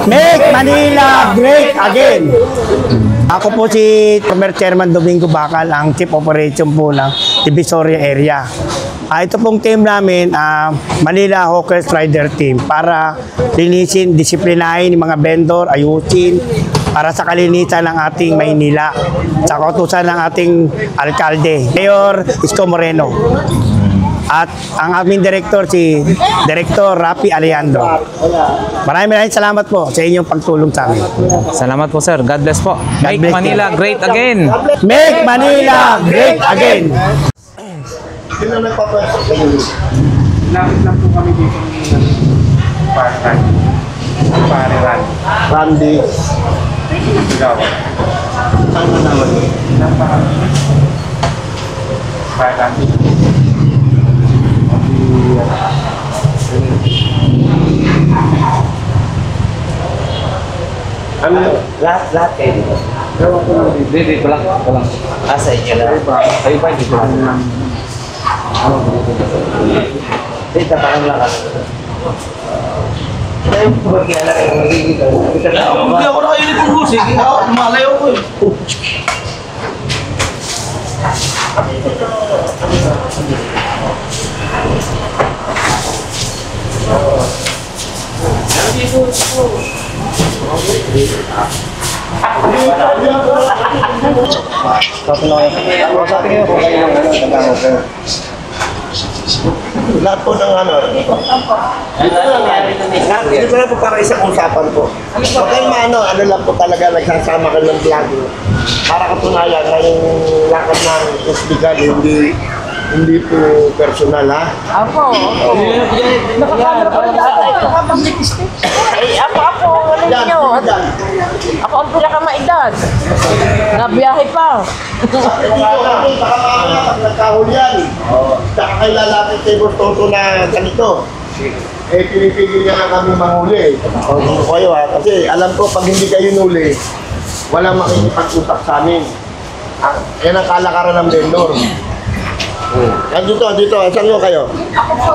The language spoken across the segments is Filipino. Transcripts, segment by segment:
Make Manila Great Again! Ako po si Former Chairman Domingo Bacal, ang Chief Operation po ng Divisoria Area. Ito pong team namin, Manila Hawkers Rider Team, para linisin, disiplinahin yung mga vendor, ayusin, para sa kalinisan ng ating Maynila, sa kautusan ng ating alkalde, Mayor Isko Moreno. At ang aming director, si Director Rafi Alejandro. Maraming salamat po sa inyong pagtulong sa amin. Salamat po, sir. God bless po. Make Manila great again. Make Manila great again. Sino nagpapasok sa inyo? Lapit lang po kami dito ng part-time. Pare Randy. Sigaw. Saan na naman yun? Part-time. Ano? Lahat kayo dito? Dito lang. Sa inyo na? Kayo ba dito lang? Dito parang lakas. Kaya po ba kilala kayo magiging ka? Hindi ako nakainit ko. Sige, malayo ko eh. Lahat po ng ano. Dito na po para isang usapan po. Huwag kayong maano, ano lang po talaga nagsasama ka ng vlog. Para katunayan na yung lakad ng hospital, hindi po personal, ha? Ako. Nakakamera pa rin ako. Ay, ako, ano ninyo? Ako ang pinakamaedad. Nabiyahe pa. Baka mamaya pag nagkahulyan, saka kayo lalapit kay Boss Toto na ganito. Pinipigil niya na kami manghuli. Dito kayo, ha? Kasi alam ko, pag hindi kayo nuli, walang makikipag-usap sa amin. Yan ang kalakaran ng vendor. Dito. Saan nyo kayo?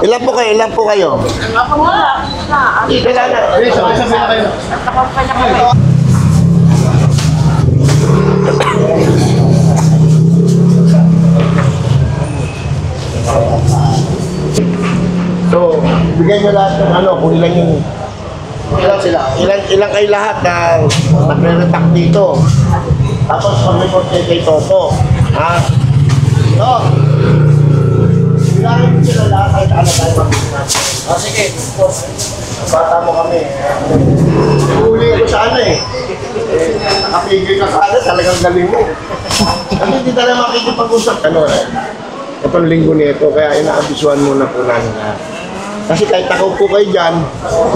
Ilan po kayo? Ako wala. Ilan na? Nakakumpanya kami. So, bigyan nyo lahat ng ano, kung ilan sila. Ilan kayo lahat na nagre-repack dito. Tapos pag-report kay Toto. Ha? So, bilangin ko sila lahat kahit ano tayo mag-business. Sige. Bata mo kami. Huli ko sa ano eh. Nakapigil ka sa ano, talagang galing mo. Kasi hindi talaga makikipag-usap. Ano eh. Itong linggo nito, kaya inaabisuhan muna po namin lahat. Kasi kahit takaw po kayo dyan,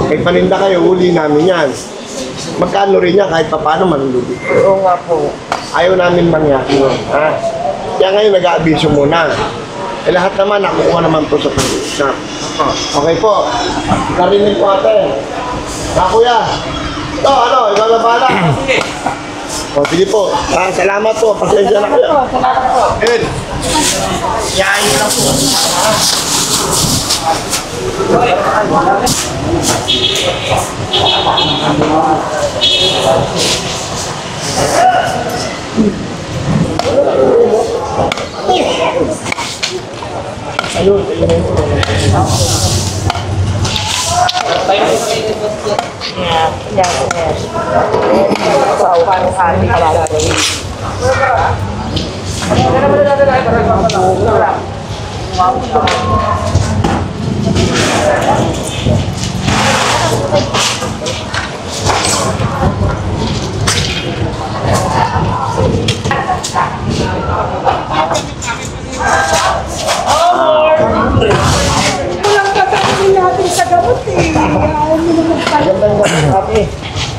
kahit paninda kayo, huli namin yan. Magkano rin yan, kahit paano manlulubi. Oo nga po. Ayaw namin mangyari yun. Ha? Kaya ngayon nag-aabiso muna. Lahat naman, nakukuha naman po sa pag-uusap. Okay po. Narinig po ate. Kuya. Ito, ikaw na bala. Sige po. Salamat po. Pasensya na kayo. Salamat po. Ed. Yain nyo lang po. Ayun.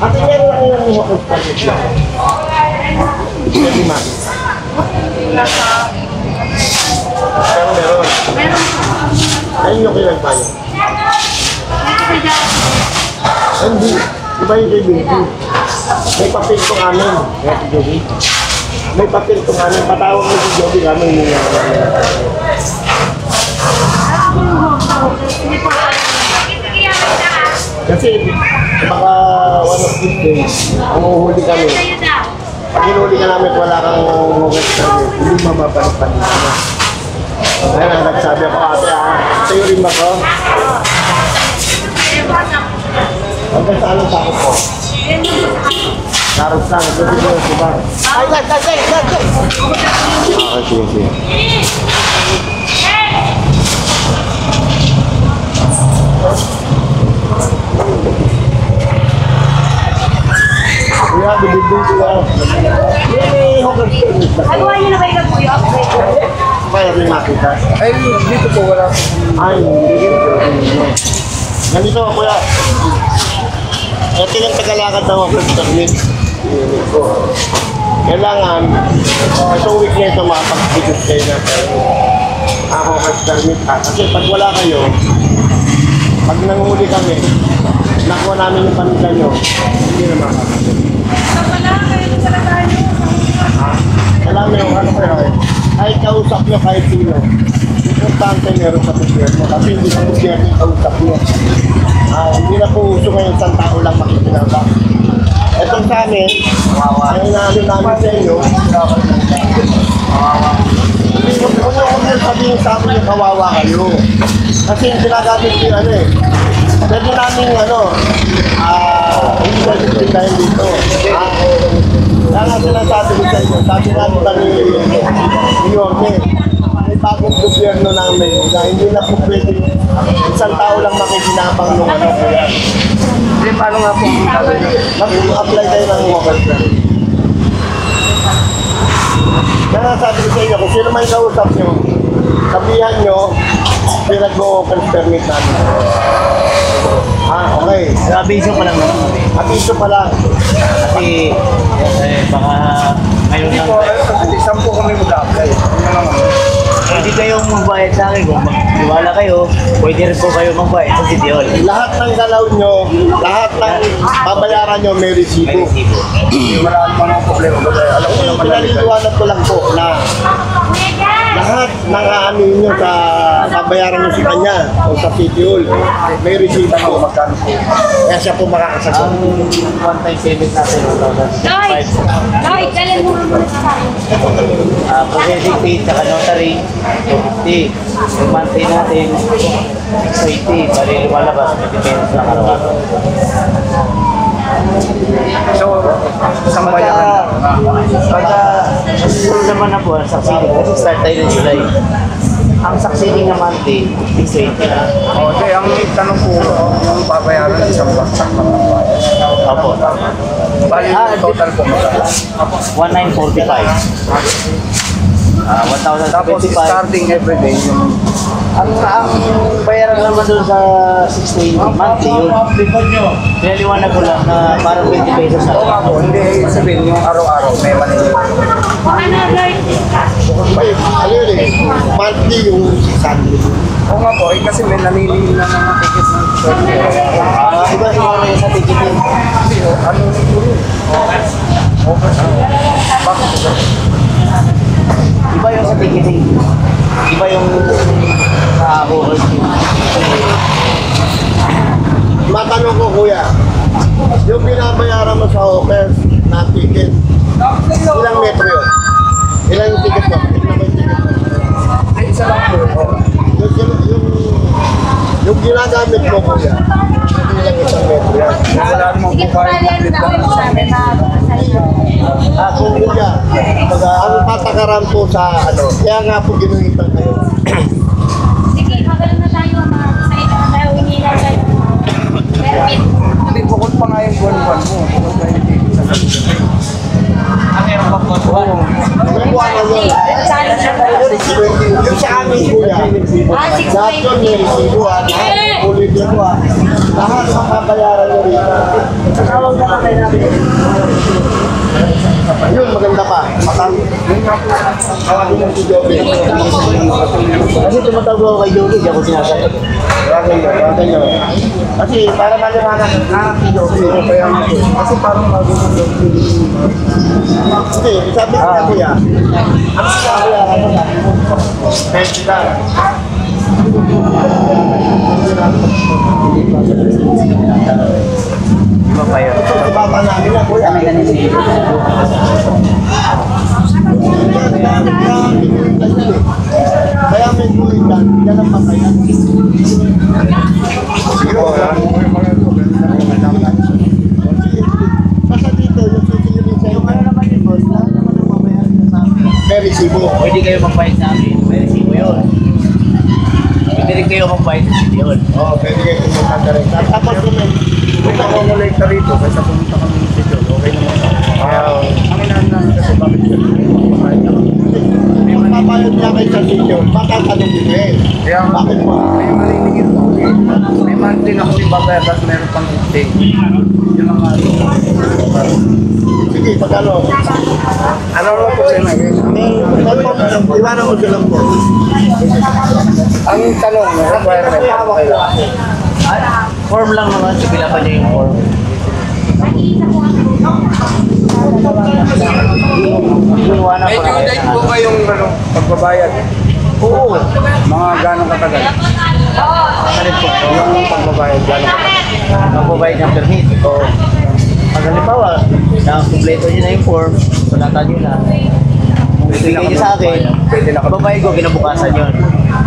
Ate, meron lang yung hukot pa dito. Hindi ma. Pero meron. Ayun yung kinagpayo. Hindi. Iba yung baby. May papel itong amin. Kaya si Joby. May papel itong amin. Patawag mo si Joby kami. Kasi baka one of these days, ang uhuli kami. Pag hinuli ka namin wala kang hugas kami, hindi mababalik pa nila. Ngayon, nagsabi ako, ate sa'yo rin ba ko? Hanggang saan ang sakot ko? Karot lang, ito dito, diba? Ay, sige, sige. Kuya, bibigyan ko lang. Yay, hugas ko. Hagawa niyo na kayo ng kuya? Kaya rin makita. Ay, dito po wala. Ay, hindi. Ganito, kuya. Ito yung tagalakad ng office permit. Kailangan, itong week na ito makapag-visit kayo na ang office permit. Kasi pag wala kayo, pag nanghuli kami, nakuha namin yung paninda nyo, hindi na makakapag. Alam mo yung ano kayo eh. Kahit kausap nyo kahit sino. Importante meron sa gobyerno kasi hindi sa gobyerno yung kausap nyo. Hindi na po uso ngayon isang tao lang makikinabang. Etong sa amin, ang inaano namin sa inyo, huwag nyo sabihin sa amin yung kawawa kayo. Kasi yung sinagamit yung ano eh. Pwede namin hindi na dipindahin dito. Kaya nga sinasabi ko sa inyo, sabi natin ba ni Yorme, may bagong gobyerno namin na hindi na po pwede isang tao lang makikinabang nung ano ko yan. Hindi, paano nga po? Mag-apply kayo ng mobile plan. Kaya nga sabi ko sa inyo, kung sino man kausap nyo, sabihan nyo, pinag-o-open permit namin. Okay. Abiso pa lang naman. Abiso pa lang. Kasi, baka ngayon Hindi lang. po, kasi saan po kami mag-apply? Pwede kayong magbayad sa akin. Kung magtiwala kayo, pwede rin po kayo magbayad sa City Hall. Lahat ng galaw nyo, lahat ng babayaran nyo may resibo. Wala naman ang problema. Alam ko naman na Pinaliliwanag ko lang po na lahat ng aanin nyo sa babayaran nyo sa kanya o sa City Hall, may resibo po. magkano po. Kaya siya po makakasagot. Ang one-time payment natin, Guys! Guys, dalhin mo muna sa akin. processing fee, saka notary, 250. Yung monthly natin, 680. Bali, lumalabas, may depends lang araw-araw. So, isang bayaran. Pagka susunod naman na po ang succeeding, kasi start tayo ng July. Ang succeeding na monthly, 680 na. Okay, ang tanong po, yung babayaran ng isang baksak ng bayan. Opo. Bali, total po magkano. 1945. Tapos 1,025. starting everyday, yung Ang bayaran naman doon sa 680 monthly yun. Pinaliwanag ko lang na parang 20 pesos na. oo nga po, hindi sabihin yung araw-araw may manila. Ano yun eh, monthly yung 600. Oo nga po, kasi may nanili na ng ticket ng Iba yung sa ticketing. ano po yun? Bakit po? Iba yung sa ticketing. Iba yung sa hours. Matanong ko kuya, yung binabayaran mo sa offers na ticket, ilang metro yun? Ilang yung ticket mo? Ilang yung ticket mo? Ay, isa lang po. Yung ginagamit mo kuya, ilang isang metro yan? Wala naman po kahit Kung kuya, ang patakaran po sa ano, kaya nga po ginuhitan kayo. Sige, magalang na tayo mga sakit na tayo, hinilaw tayo. Permit. Hindi, bukod pa nga yung buwan-buwan mo. Bukod pa yung ticket sa Meron pa po. May buwan na yun. Sali siya. Yung sa amin kuya, lahat yun may resibo ulit yun lahat ng babayaran nyo rin. Tawag na kami namin. Yun, maganda pa. Tawagin ng si Joby. Kasi tumatawag ako kay Joey, di ako sinasagot. Kaya bagay yun. Bagay yun. Kasi para maliwanag ng kilo. Kasi parang magiging hindi, sabi ko na kuya. Ang sabi ko ano na? 20 lang. Iba pa yun. Ito, baba namin na kuya. Kaya may kuya dyan, yan ang patayan. Sige po, basta dito, yung susunod sa iyo, ano naman yung boss? Ano naman ang mamayan sa amin? May resibo. Pwede kayo magbayad sa amin. May resibo yun. Pwede rin kayo magbayad sa city hall. Oo, pwede kayo pumunta ka rin. Tapos naman, punta ko mula ka rito, kaysa pumunta kami ng sityo, okay naman. Ang inahan kasi bakit ka may mabayad niya kayo sa sityo, matatanong din eh. Bakit mo? May marinigit po. May monthly na kami babayad, tapos meron pang stay. Yun ang Sige, pagkano? ano lang po sa'yo na Iwanan mo silang po. ang tanong, requirement, okay lang. Form lang naman. Pila pa niya yung form. Iwanan May ko na due date po kayong pagbabayad. Oo. Mga gano'ng katagal. Yung pagbabayad, gano'ng katagal. magbabayad ng permit. O, pag halimbawa, na-completo nyo na yung form, sunatan nyo na. Kung ibigay nyo sa akin, babayad ko, kinabukasan yun.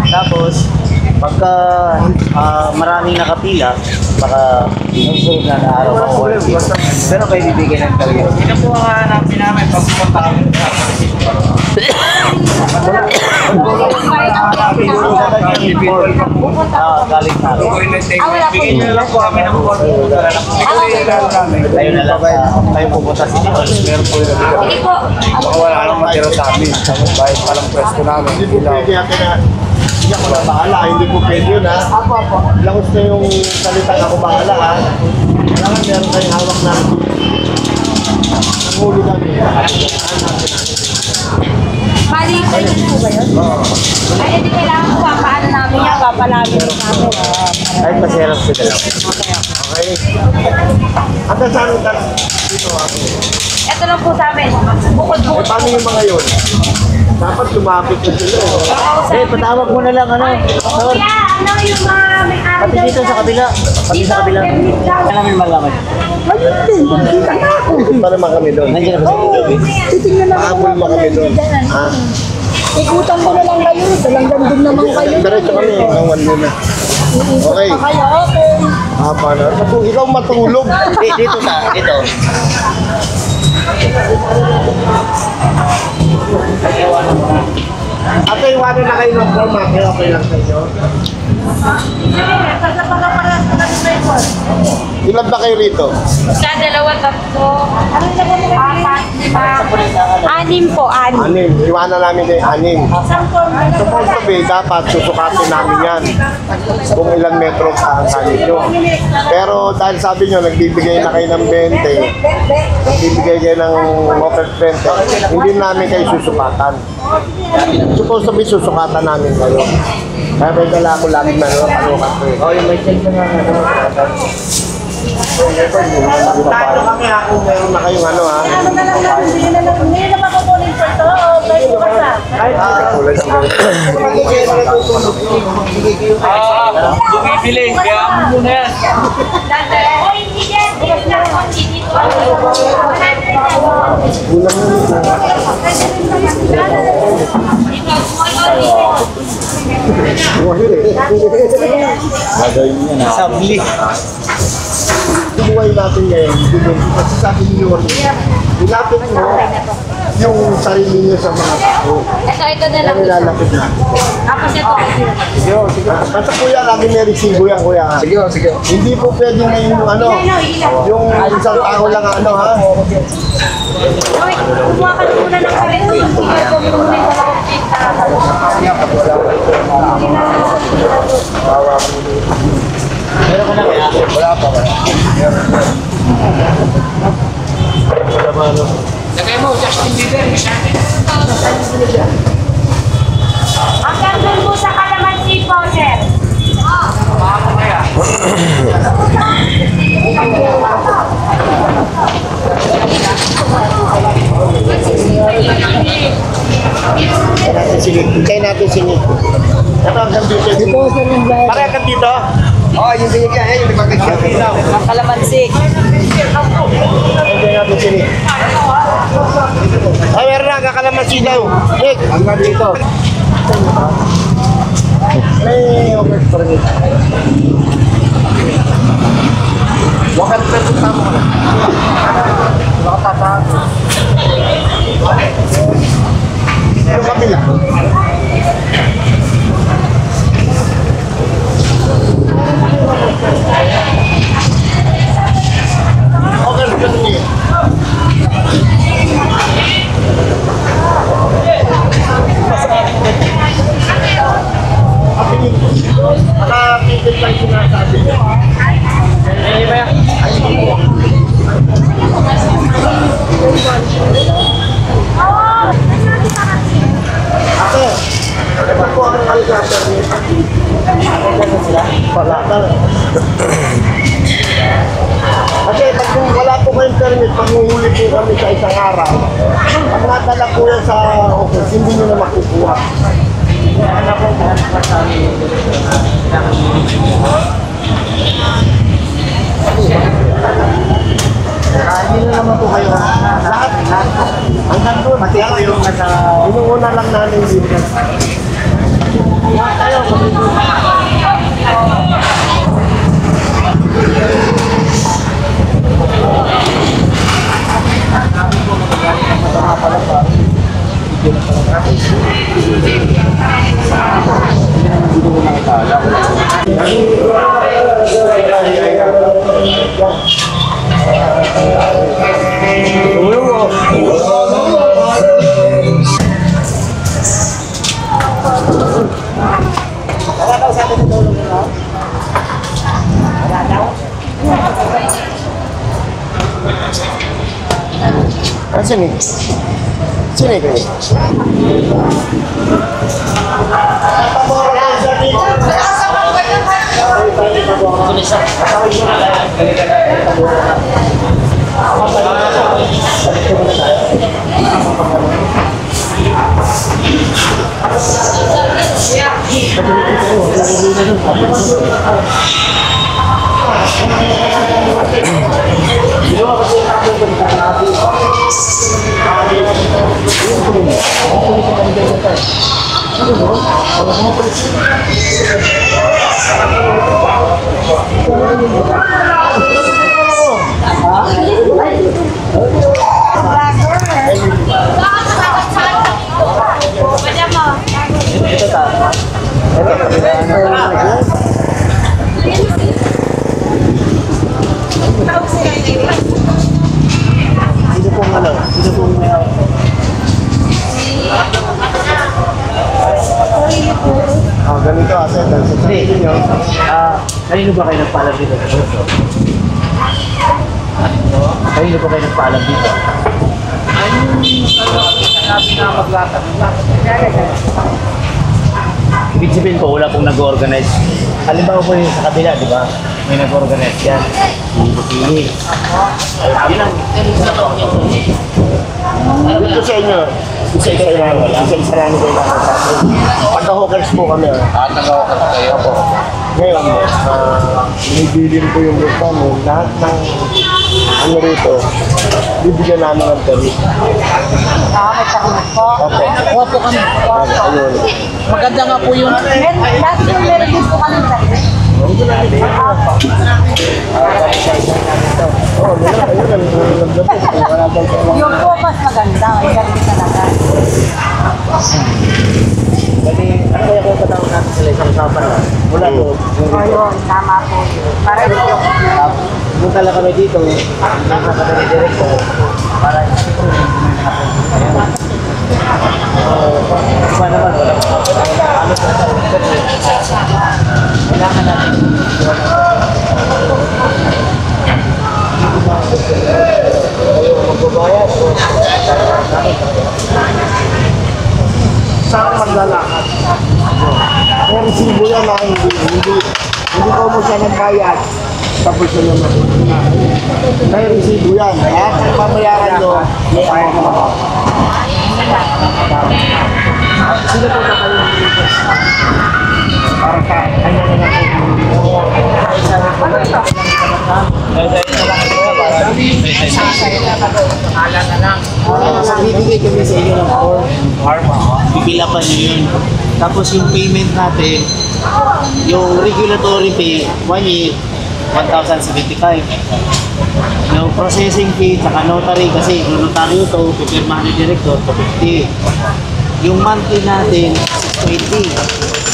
Tapos, pagka maraming nakapila, baka susunod na araw ako. Pero kayo bibigyan ng interview. Ito po ang hanapin namin pag pumunta kami sa Galing na rin. Bigay nyo lang po kami ng form. Kayo na lang, kayo pupunta sa City Hall. Meron po yung Sige po. Baka wala nang matira sa amin. Bahit palang pwesto namin. Hindi po pwede natin na hindi ako na bahala, hindi po pwede yun ha. Langos na yung salita na ako bahala ha. Kailangan meron kayong hawak na nanghuli kami. Bali, kayo po ba yun? Ay, hindi kailangan po. Paano namin yan? Papalagin rin namin. Ay, pasirap sila lang. Okay? At saan ka dito ha? Ito lang po sa amin. Bukod-bukod. Eh, paano yung mga yun? Dapat lumapit na sila. Eh, patawag mo na lang, ano? Kuya, ano yung mga may-ari Pati dito sa kabila. Pati sa kabila. Kaya namin malaman. Pa naman kami doon. Nandiyan na ba sa Joby? Mahabol mo kami doon. Ha? Ikutan mo na lang kayo, dalanggan din naman kayo. Diretso kami, ngawan muna. Okay. Kaya okay. Paano? Kung ikaw matulog. Dito sa, dito. At iwanan na kayo ng form, kaya okay lang sa inyo. Ilan ba kayo rito? Sa dalawa, tatlo. Apat, lima. Anim po, anim. Anim. Iwanan namin kayo anim. Isang form na Supposed to be, dapat susukatin namin yan. Kung ilang metro sa hangganin nyo. Pero dahil sabi nyo, nagbibigay na kayo ng 20, nagbibigay kayo ng offer 20, hindi namin kayo susukatan. Supposed to be, susukatan namin kayo. Kaya may dala ko lagi na panukat ko eh. Oh, yung may check na nga. Paano kami ha kung meron na kayong ano ha? Ano na lang natin, hindi na lang, hindi na makukunin po ito. Okay, bukas na. Bumibili, kaya mo muna yan. Oy, hindi yan. Bukas na ako. Dito. Sabli. Buhay natin ngayon, kasi sabi niyo, ilapit mo yung sarili niyo sa mga tao. Ito na lang. Kaya nilalapit na. Tapos ito. Basta kuya, lagi may resibo yan kuya ha. Sige, sige. Hindi po pwede na yung ano, yung isang tao lang ang ano ha. Oy, kumuha ka muna ng karito. Hindi ka muna sa Meron ko na kaya? Wala pa ba? Lagay mo, Justin Bieber. Hanggang doon po sa Kalamansi po, sir. Hintay natin singit. Ito hanggang dito. Pare hanggang dito? Oo, yung singit yan. Yung nagpagkakasilaw. Kalamansi. Hintay natin singit. Ay, meron na. Kakalamansi daw. Nick, hanggang dito. May over pa rin. Wakad ka ito tamo ka na. Nakapapa. Yung kabila. Okay, ganun niya. Nakapigil lang sinasabi. Ate, ano po ang algater niyo? Wala ka. Kasi pag wala po kayong permit, panghuhuli po kami sa isang araw. Pag natala po yan sa office, hindi nyo na makukuha. Hindi na naman po kayo. Lahat. Hanggang doon. Pati ako yung inuuna lang namin dito. Lahat tayo. Sini. Sini kayo. Ganito ate, sasabihin nyo. Kanino ba kayo nagpaalam dito? Kanino ba kayo nagpaalam dito? Ibig sabihin po, wala pong nag-organize. Halimbawa po yung sa kabila, di ba? May nag-organize yan. Hindi. Yun lang. Dito sa inyo, isa-isa lang kayo pagka-hawkers po kami. Taga-hawkers kayo po. Ngayon, binibilin ko yung lupa mo. Lahat ng ano rito, bibigyan namin ng permit. May pakunod po. Opo. Kuha po kami. Ayun. Maganda nga po yung... Last yung meron din po kami sa Oo, meron kayo lang. Wala bang yung po mas maganda. Ang galing talaga. Kasi ano kaya kung katawag natin sila isang usapan na? Mula doon. Ayun, tama po yun. Para yung... Punta lang kami dito. Nakakata ni Director. Para iba naman. Ano sa kailangan natin. Magbabayad. saan maglalakad? May resibo yan na hindi hindi ko mo siya nagbayad, tapos na naman. May resibo yan. Lahat ng pamayaran nyo, may ako mo. Sino po na kayo dito? Para sa kanya na lang po. Bibigay kami sa inyo ng form. Pipilapan nyo yun. Tapos yung payment natin, yung regulatory fee, 1 year, 1,075. Yung processing fee, saka notary, kasi yung notaryo to, pipirmahan ni director, 250. Yung monthly natin, 620.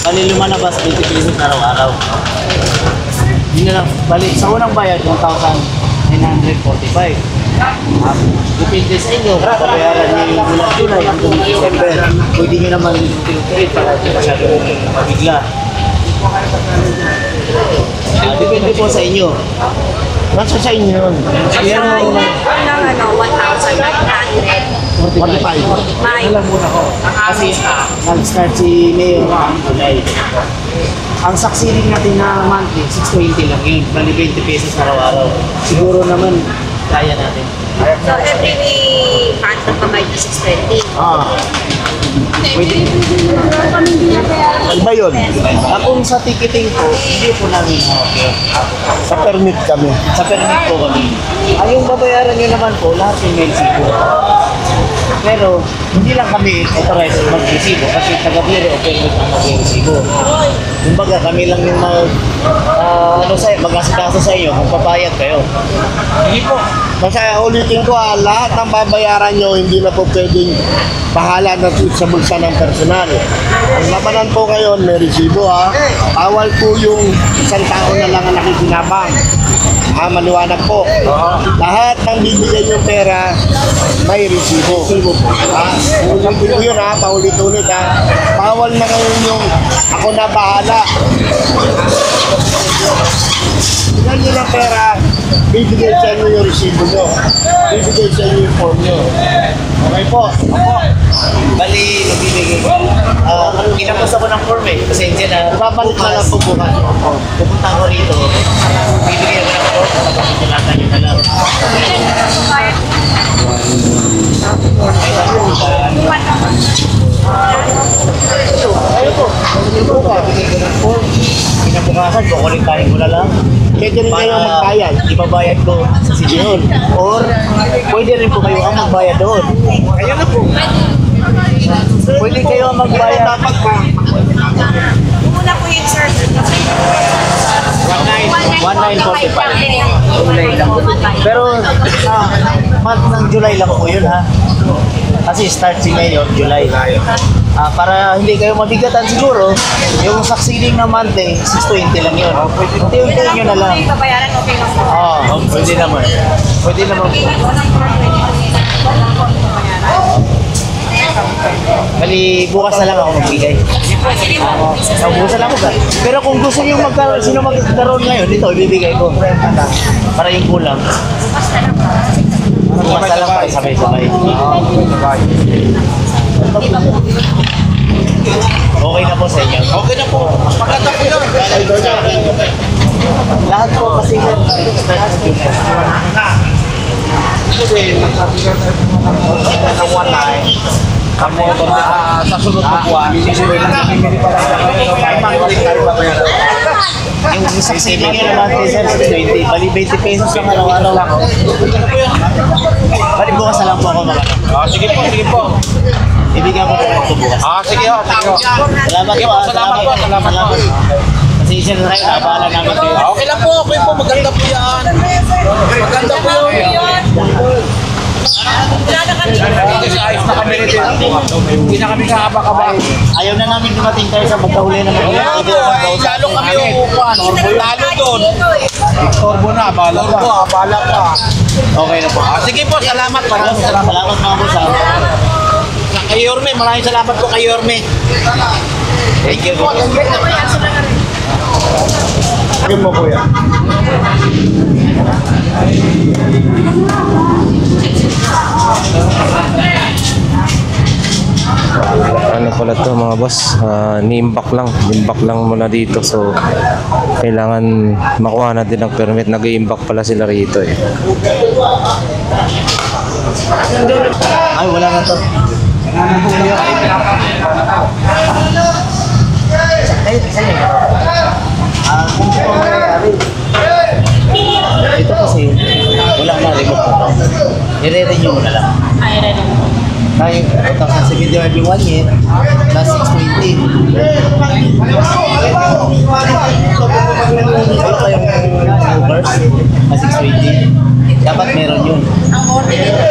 Bali lumalabas, 20 pesos araw-araw. Yun na lang, bali, sa unang bayad, 1,945. Depende sa inyo, babayaran niyo yung mula July hanggang December. Pwede nyo naman tinutuloy para masyado mabigla. Depende po sa inyo. Nasa sa inyo yun. Pero, Ano, 1,945. 45. May. kasi nag-start si Mayor ng July. Ang succeeding natin na monthly, 620 lang yun. Bali 20 pesos araw-araw. Siguro naman, kaya natin. So, every month na pamay na 620. Pwede. Ano ba yun? Kung sa ticketing po, hindi po namin hawak yun. Sa permit kami. Sa permit po kami. Yung babayaran nyo naman po, lahat yung may resibo. Pero, hindi lang kami authorized mag-resibo kasi taga-biro o permit ang mag-resibo. Kumbaga, kami lang yung mag-asikaso sa inyo kung papayag kayo. Hindi po. Kasi ulitin ko lahat ng babayaran nyo, hindi na po pwedeng bahala na sa bulsa ng personal. Ang labanan po ngayon, may resibo Bawal po yung isang tao na lang ang nakikinabang. Maliwanag po. Lahat ng bibigyan yung pera, may resibo. Ulitin ko yun paulit-ulit Bawal na ngayon yung ako na bahala. Ilan nyo ng pera, bibigay sa inyo yung resibo nyo. Bibigay sa inyo yung form nyo. Okay po? Bali, nagbibigay. Kinapos ako ng form Pasensya na. Babalik na lang po bukas. Pupunta ako rito. Bibigay ako ng form. Napapagkulatan nyo na lang. Ayun po. Bibigay ko ng form. Kinabukasan, kukuliktahin ko na lang. Pwede rin kayo magbayad. Ibabayad ko sa Sidion. Or, pwede rin po kayo ang magbayad doon. Ayun na po. Pwede kayo ang magbayad. Dapat po. Muna po yun, sir. 1945. Pero, month ng July lang po yun Kasi start si Mayor, July. Para hindi kayo mabigatan siguro, yung succeeding na month 620 lang yun. Unti-unti nyo na lang. Babayaran, okay lang po. Pwede naman. Pwede naman po. Bali, bukas na lang ako magbigay. Bukas na lang ako. Pero kung gusto nyo sino magkaroon ngayon, dito, ibibigay ko. Para yung kulang. Bukas na lang para sabay-sabay. Okay na po sa inyo. Okay na po. Maganda po yun. Lahat po kasi sa sunod na buwan, yung isang saving nyo naman, 20, bali 20 pesos lang araw-araw lang. Bali bukas na lang po ako magano. Sige po, sige po. Ibigyan ko po ito bukas. Sige ho. Salamat po. Salamat po. Kasi isa na kayo, nabahala namin kayo. Okay lang po. Okay po. Maganda po yan. Maganda po yun. Kasi ayos na kami rito. Hindi na kami kakabang-kabang. Ayaw na namin dumating tayo sa magkahuli na Kaya po, lalo kami uupuan. Lalo doon. Torbo na, abala pa. Torbo, abala pa. Okay na po. Sige po, salamat. Maraming salamat. Salamat mga boss. Kay Yorme, maraming salamat po kay Yorme. Thank you po. Sige mo kuya. Ano po pala to mga boss. Ni-imbak lang muna dito. So, kailangan makuha natin ng permit. Nag-i-imbak pala sila rito eh. Ay, wala na to. Ito kasi, wala na remote na to. I-renew mo na lang. Ay, rin. Tayo, ito kasi video every 1 year, plus 620. Wala kayong overs na 620. Dapat meron yun. Ang order nito,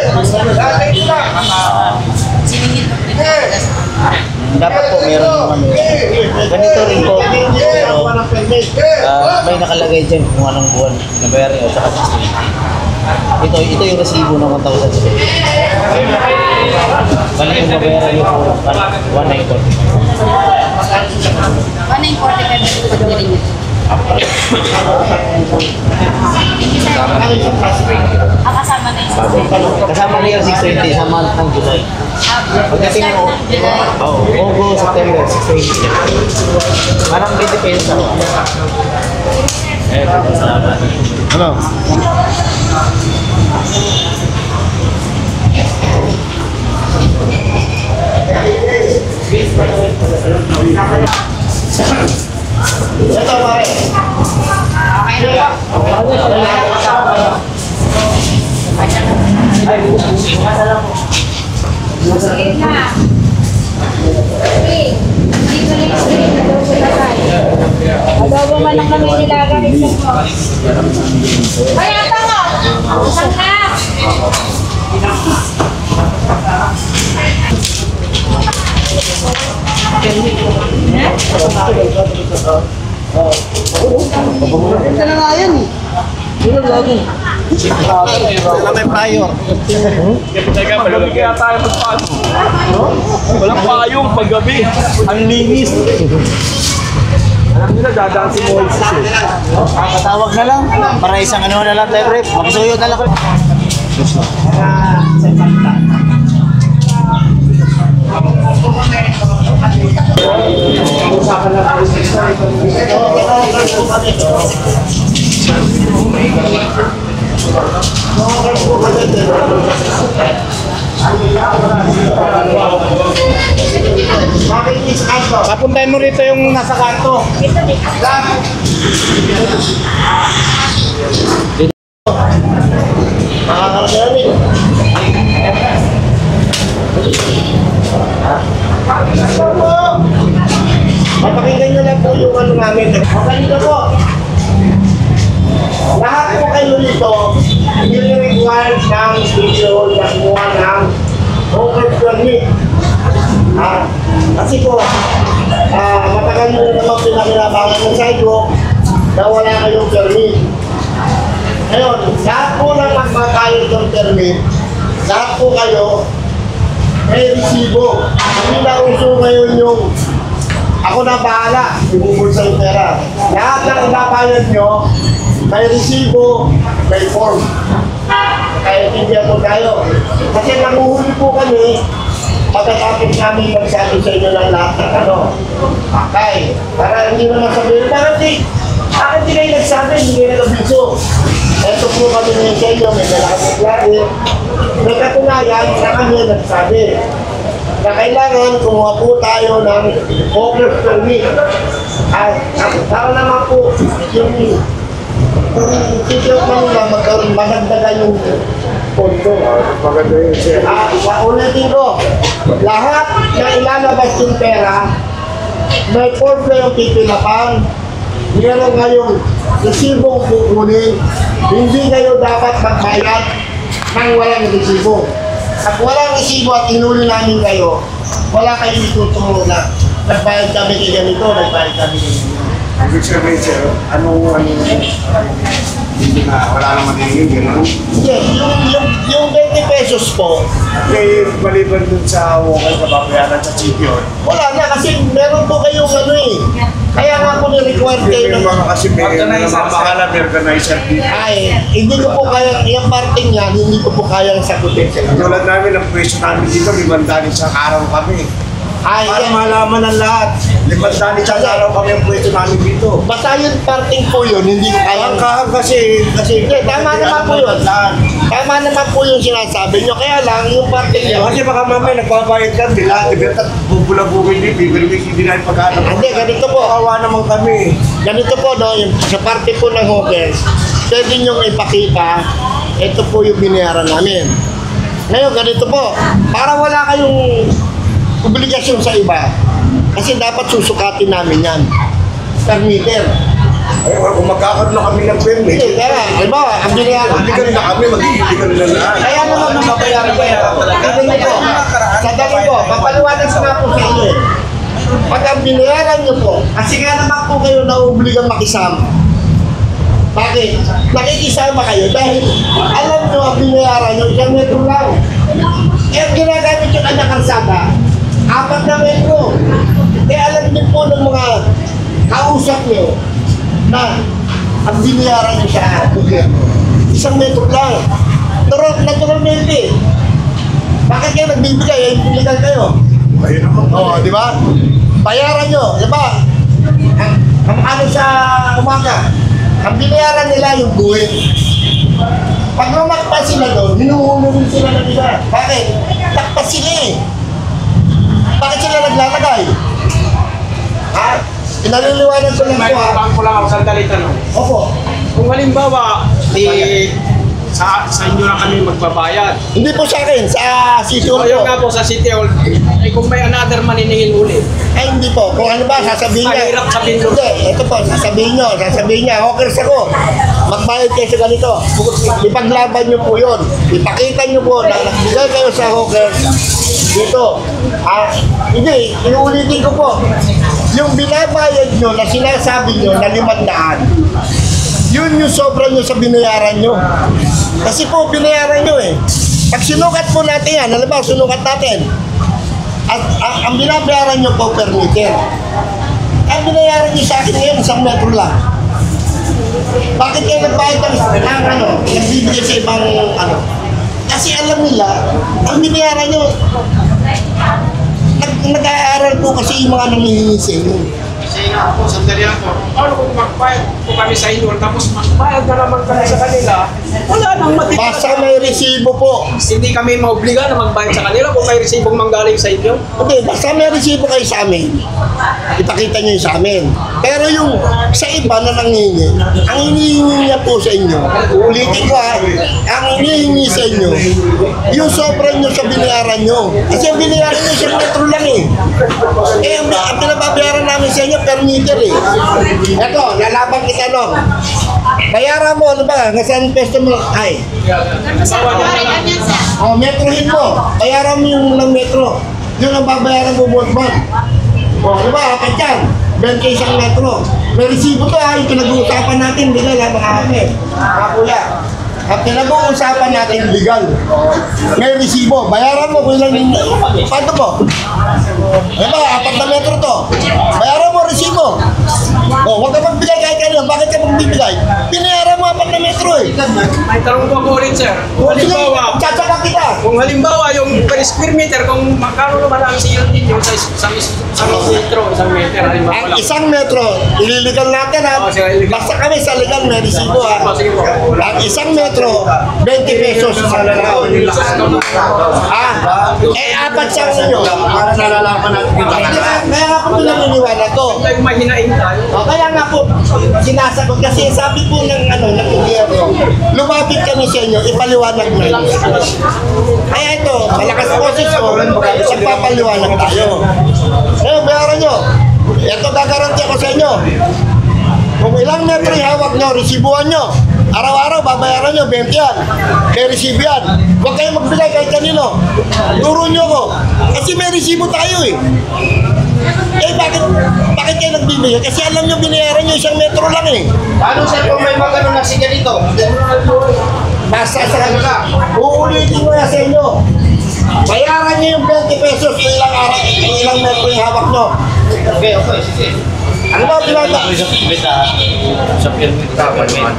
siningit mo Dapat po meron yung ano. Ganito rin po. Pero may nakalagay dyan kung anong buwan na bayarin o saka 620. Ito yung resibo ng 1,000. Balik yung mabayaran nyo po 1,940. 1,945 pag nirin nyo. Kasama na yung Kasama na yung 620 sa month ng July. Pagdating mo, August, September, 620. Parang 20 pesos ako. Salamat. Ano? Ito pare. Sige na. Okay. Dito na yung screen. Adobo man lang kami nilagay. Ay, ata mo! Usang ka! Ito na nga yan eh. Yun ang lagi. Wala may prior. Kaya tayo magpaano. Walang payong paggabi. Ang linis. Alam nila, dadaan si Moises eh. Patawag na lang. Para isang ano na lang tayo, rep. Makisuyo na lang. Papuntahin mo rito yung nasa kanto. Mapakinggan nyo lang po yung ano namin. Ganito po. Lahat po kayo nito, nire-require ng schedule na kumuha ng over permit. Kasi po, matagal nyo na naman pinakinabangan ng sidewalk na wala kayong permit. Ngayon, lahat po ng magmakayo ng permit, lahat po kayo may resibo. Hindi na uso ngayon yung ako na bahala, ibubulsa yung pera. Lahat ng inabayad nyo, may resibo, may form. Kaya tindihan po tayo. Kasi nanguhuli po kami, pagkatapos namin magsabi sa inyo ng lahat ng ano. Okay, para hindi naman sabihin, bakit di kayo nagsabi, hindi kayo nag-abiso. Ito po kami ngayon sa inyo, may nalakot lagi. May katunayan na kami nagsabi na kailangan kumuha po tayo ng over permit. Para naman po yung sityo kanila magkaroon, magagdagan yung pondo. Maganda yun siya. Ulitin ko, lahat na ilalabas yung pera, may form na yung titinapan, meron kayong resibong kukunin, hindi kayo dapat magbayad ng walang resibo. At walang resibo at inuli namin kayo, wala kayong itutungo na nagbayad kami kay ganito, nagbayad kami kay ganito. Ibig sabihin sir, anong hindi na, wala naman din gano'n. Yes, yung 20 pesos po, Kaya maliban dun sa wakal sa babayaran sa sityo. wala na kasi meron po kayong ano eh. Kaya nga po ni-require kayo Yung ng mga kasi may namamahala, may organizer dito. ay, hindi ko po kaya, yung parting yan, hindi ko po kayang sagutin sa inyo. Tulad namin, ang pwesto namin dito, 500 isang araw kami. Ay, Para yan. malaman ng lahat. Limang daan isang araw kami ang pwesto namin dito. Basta yung parting po yun, hindi ko kaya. Kasi Hindi, tama naman po yun. Tama naman po yung sinasabi nyo. Kaya lang, yung parting yun. Kasi baka mamaya nagbabayad ka, bila, at bubulabugin din, bibigay hindi na yung pagkaano. Hindi, ganito po. Kawawa naman kami. Ganito po, no, yung, sa parte po ng hawkers, pwede nyo ipakita, ito po yung binayaran namin. Ngayon, ganito po, para wala kayong obligasyon sa iba, kasi dapat susukatin namin yan per meter. Ay, kung magkakaroon na kami ng permit, Hindi, kaya, halimbawa, ang binayaran, hindi ka na kami, mag-iibigan na lahat. kaya naman mababayaran kayo. Hindi po, sandali po, papaliwanag ko nga po sa inyo eh. Pag ang binayaran nyo po, kasi nga naman po kayo nauubligang makisama. Bakit? Nakikisama kayo dahil alam nyo ang binayaran nyo, isang metro lang. Eh, ang ginagamit yung kanyang karsada, 4 na metro. Eh, alam din po ng mga kausap nyo na ang binayaran nyo sa gobyerno, 1 metro lang. Naturalmente. Bakit kayo nagbibigay? Eh, illegal kayo. Ayun naman. Oo, di ba? Bayaran nyo, di ba? Ang ano sa umaga, ang binayaran nila yung buwit. Pag lumakpas sila doon, hinuhulong sila ng iba. Bakit? Takpas sila eh. Bakit sila naglalagay? Ha? Pinaliliwanag ko lang po ha. Bang ko lang ako sandali tanong. Opo. Kung halimbawa, sa inyo na kami magbabayad. Hindi po sa akin, sa City Hall Ayun po. nga po sa City Hall, kung may another maniningil ulit. Ay, hindi po. Kung ano ba, sasabihin niya. Mahirap sabihin ko. Hindi, ito po, sasabihin niya, hawkers ako. Magbayad kayo sa ganito. Ipaglaban niyo po yun. Ipakita niyo po na nagbigay kayo sa hawkers dito. Hindi, inuulitin ko po. Yung binabayad niyo na sinasabi niyo na 500, yun yung sobra niyo sa binayaran niyo. Kasi po, binayaran niyo eh. Pag sinukat po natin yan, alam ba, sinukat natin. At ang binabayaran nyo po per meter. Ang binayaran nyo sa akin ngayon, 1 metro lang. Bakit kayo nagbayad ng nagbibigay sa ibang ano? Kasi alam nila, ang binayaran nyo, nag-aaral po kasi yung mga nangihingi sa inyo. Kasi nga po, sandali lang po. Paano kung magbayad po kami sa inyo, tapos magbayad na naman kami sa kanila, wala nang matitira. Basta may resibo po. Hindi kami maobliga na magbayad sa kanila kung may resibong manggaling sa inyo. Okay, basta may resibo kayo sa amin. Ipakita nyo yung sa amin. Pero yung sa iba na nangingi, ang hinihingi niya po sa inyo, ulitin ko ha, ang hinihingi sa inyo, yung sobra nyo sa binayaran nyo. Kasi ang binayaran nyo, 1 metro lang eh. Eh, ang pinababayaran namin sa inyo, per meter eh. Eto, lalaban kita no. Bayaran mo, ano ba? Nasaan pesto mo? Ay. O, metrohin mo. Bayaran mo yung ng metro. Yun ang babayaran mo buwan-buwan. O, ano ba? Apat yan. 20 isang metro. May resibo to ha. Yung pinag-uusapan natin, legal ha, mga ate. Mga kuya. Ang pinag-uusapan natin, legal. May resibo. Bayaran mo kung ilan yung... Paano mo? Ano ba? 4 na metro to. Bayaran mo resibo. O, huwag ka magbigay kahit kanina. Bakit ka magbibigay? Pinayaran mo 4 na metro eh. May tanong po ako ulit, sir. Kung halimbawa, Tsatsakan kita. kung halimbawa yung per square meter, kung magkano naman ang sale ninyo sa metro, 1 meter, halimbawa Ang lang. 1 metro, ililigal natin ha. Oo, sige, illegal. Basta kami sa legal may resibo ha. Sige po. Ang 1 metro, 20 pesos sa lalao. Ha? Eh, 4 sa inyo. Para nalalaman natin yung Kaya nga po pinaniniwala to. Tayo mahinain tayo. O, kaya nga po, sinasagot kasi sabi po ng ng gobyerno, lumapit kami sa inyo, ipaliwanag na. Kaya ito, malakas boses ko, nagpapaliwanag tayo. Ngayon, bayaran nyo. Ito gagaranti ako sa inyo. Kung ilang metro yung hawak nyo, resibuhan nyo. Araw-araw, babayaran nyo, 20 yan. May resibo yan. Huwag kayong magbigay kahit kanino. Turo nyo ko. Kasi may resibo tayo eh. Eh, bakit kayo nagbibigay? Kasi alam nyo, binayaran nyo 1 metro lang eh. Paano sir kung may mga ganun na siya dito? Basta sa kanila. Uulitin ko na sa inyo. Bayaran nyo yung 20 pesos kung ilang araw, kung ilang metro yung hawak nyo. Okay, sige. Ano ba pinata? Sa permit dapat mga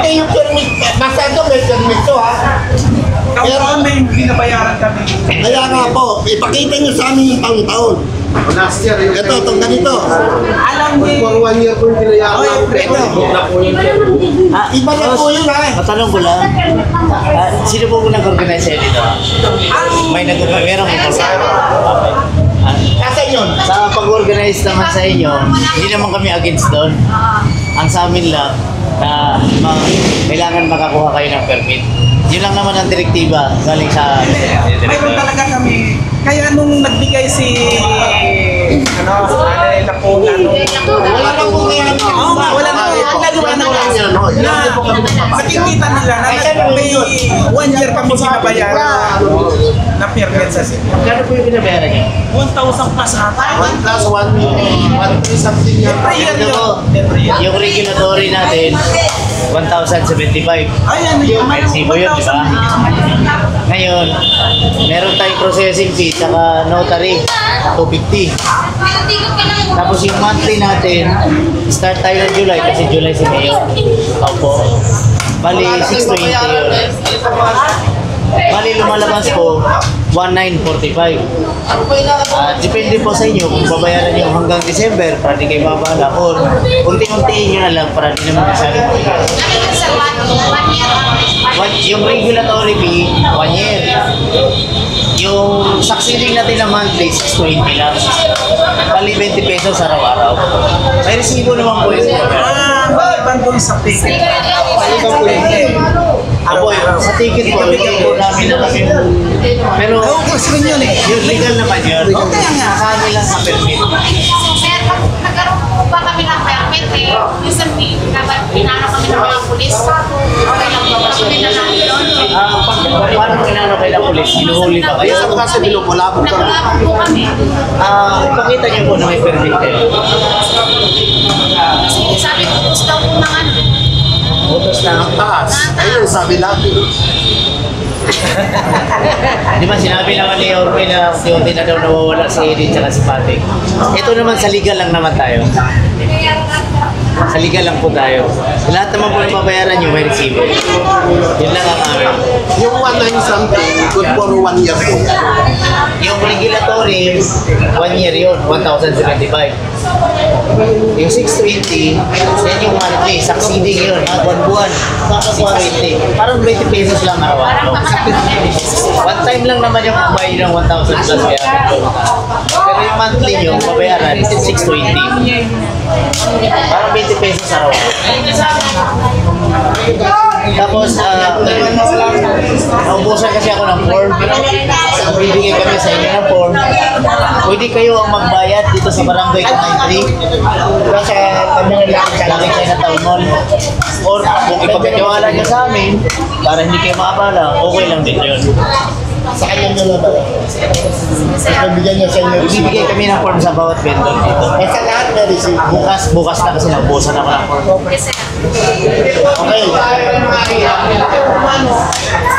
Eh, yung permit, basta ito may permit to ha. Taon-taon may binabayaran kami. Kaya nga po, ipakita nyo sa amin yung taon-taon. Last year, yung Ito, itong ganito. Alam niyo, for 1 year po yung pinayaran. Ito. Iba na po yun ha. Matanong ko lang, sino po nag-organize sa dito? May meron po sa Kasi yun. Sa pag-organize naman sa inyo, hindi naman kami against doon. Ang sa amin lang, na kailangan makakuha kayo ng permit. Yun lang naman ang direktiba galing sa mayroon talaga kami. Kaya nung nagbigay si nanay na po na Wala na po kaya. Oo nga, wala na. Nagawa na lang yan. Nakikita nila na may 1 year kami sinabayaran na permit sa city. Magkano po yung binabayaran niyo? 1,000 plus ata. 1 plus 1 something yan. Yung regulatory natin, 1,075. Ayan, Resibo yun, di ba? Ngayon, meron tayong processing fee saka notary, 250. Tapos yung monthly natin, start tayo ng July kasi July si Mayo. Opo. Bali, 620 yun. Bali, lumalabas po, 1,945. Depende po sa inyo kung babayaran nyo hanggang December para di kayo babala or unti-untiin nyo na lang para di naman kasali po. Yung regulatory fee, 1 year. Yung succeeding natin na monthly, 620 lang. Bali, 20 pesos araw-araw. May resibo naman po yun. Maliban po yung sa ticket. Maliban po yun. Apo, sa ticket po, hindi po namin alam yung... Pero, Gusto rin yun eh. yung legal naman yun. Kaya nga. Sa amin lang sa permit. Sir, pag nagkaroon po ba kami ng permit eh, minsan pinano kami ng mga pulis. Okay lang po ba kami na namin doon? Paano kinano kayo ng pulis? Hinuhuli ba kayo? Kasi binupulabog ka. Nakulabog po kami. Ipakita niyo po na may permit kayo. Kasi sabi ko, gusto daw po ng ano. Utos na. Taas. Ayun, sabi natin. Di ba sinabi naman ni Orme na unti na daw nawawala si Edith at si Patrick. Ito naman sa legal lang naman tayo. Sa legal lang po tayo. Lahat naman po ng babayaran nyo may resibo. Yun lang ang amin. Yung 19 something, good for 1 year po. Yung regulatory, 1 year yun, 1,075. Yung 620, yan yung monthly, succeeding yun, buwan-buwan, 620. Parang 20 pesos lang araw-araw. One time lang naman yung pagbayad ng 1,000 plus kaya. Pero yung monthly nyo, babayaran, 620. Parang 20 pesos araw-araw. Tapos, naubusan kasi ako ng form. Bibigay kami sa inyo ng form. Pwede kayo ang magbayad dito sa Barangay Kumaitri. Kasi lagi kayo na town mall. Or kung ipagkatiwala nyo sa amin, para hindi kayo makabala, okay lang din yun. Sa kanya nyo na ba? Bigyan niya sa inyo. Ibibigay kami ng form sa bawat vendor dito. Basta lahat may receipt. Bukas na kasi naubusan ako ng form. Okay.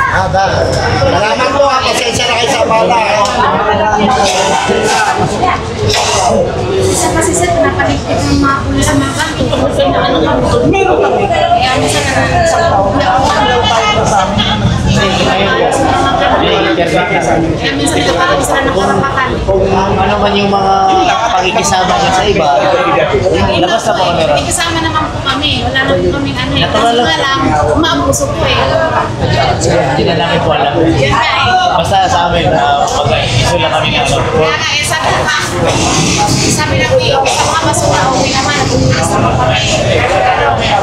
Salamat po ha. Pasensya na kayo sa bala. Kasi sir, napaligtid ng mga pulis sa mga kanto. Kasi na ano kami. Meron kami. Kaya minsan na sa taon. Kaya minsan nakarami sila ng karapatan. Kung ano man yung mga pakikisama nyo sa iba, labas na po kami ron. May kasama naman po kami. Wala na po kami ano eh. Kasi nga lang, umaabuso po eh. Hindi na namin po alam. Yan nga eh. Basta sa amin, mag-iso lang kami ng Kaya nga eh, sabi na po yung sa mga basura, okay naman. Nabubulis naman kami.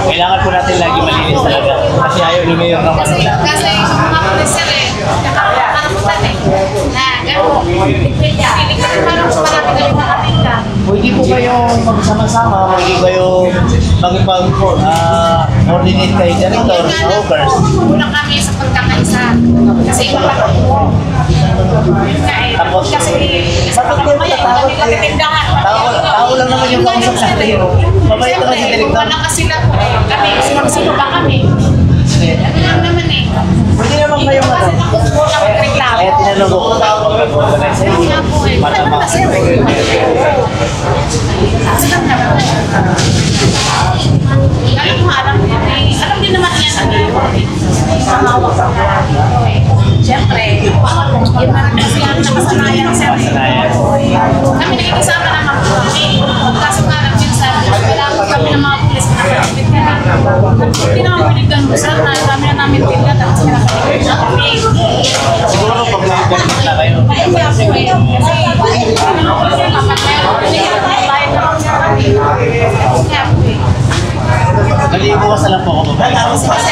kailangan po natin lagi malinis talaga. Kasi ayaw ni Mayor ng Kasi yung mga pulis sir eh, nakakaramutan eh. Na gano'n. Hindi ka rin parang marami kayo makatinda. Pwede po kayong magsama-sama, pwede kayong mag-coordinate kay Director sa Hawkers. Kulang kami sa pagkakaisa. Kasi iba pa po. Tapos, Kasi sa pagkakaisa, hindi kami tindahan. Tao lang naman yung kausap natin. Mabait naman si Director. Wala kasi sila po. Kami, sino ba kami? Ano lang naman eh. Pwede naman kayong ano. Kaya tinanong ko kung mag-organize sa inyo. Malamang. Alam din naman yan. Siyempre, yun na kasi ang nakasanayan sir. Kami nakikisama naman po kami. Kaso nga lang minsan, kailangan kami ng mga pulis na nakakapit ka na. Hindi naman pwede ganun sir, na kami na namin tingnan tapos kinakapit na kami. Siguro pag nakaganit na kayo. Kaya po eh, kasi kapag meron, hindi ka nakabayad na kami. Kaya po eh. Nalibukas na lang po ako. Sige,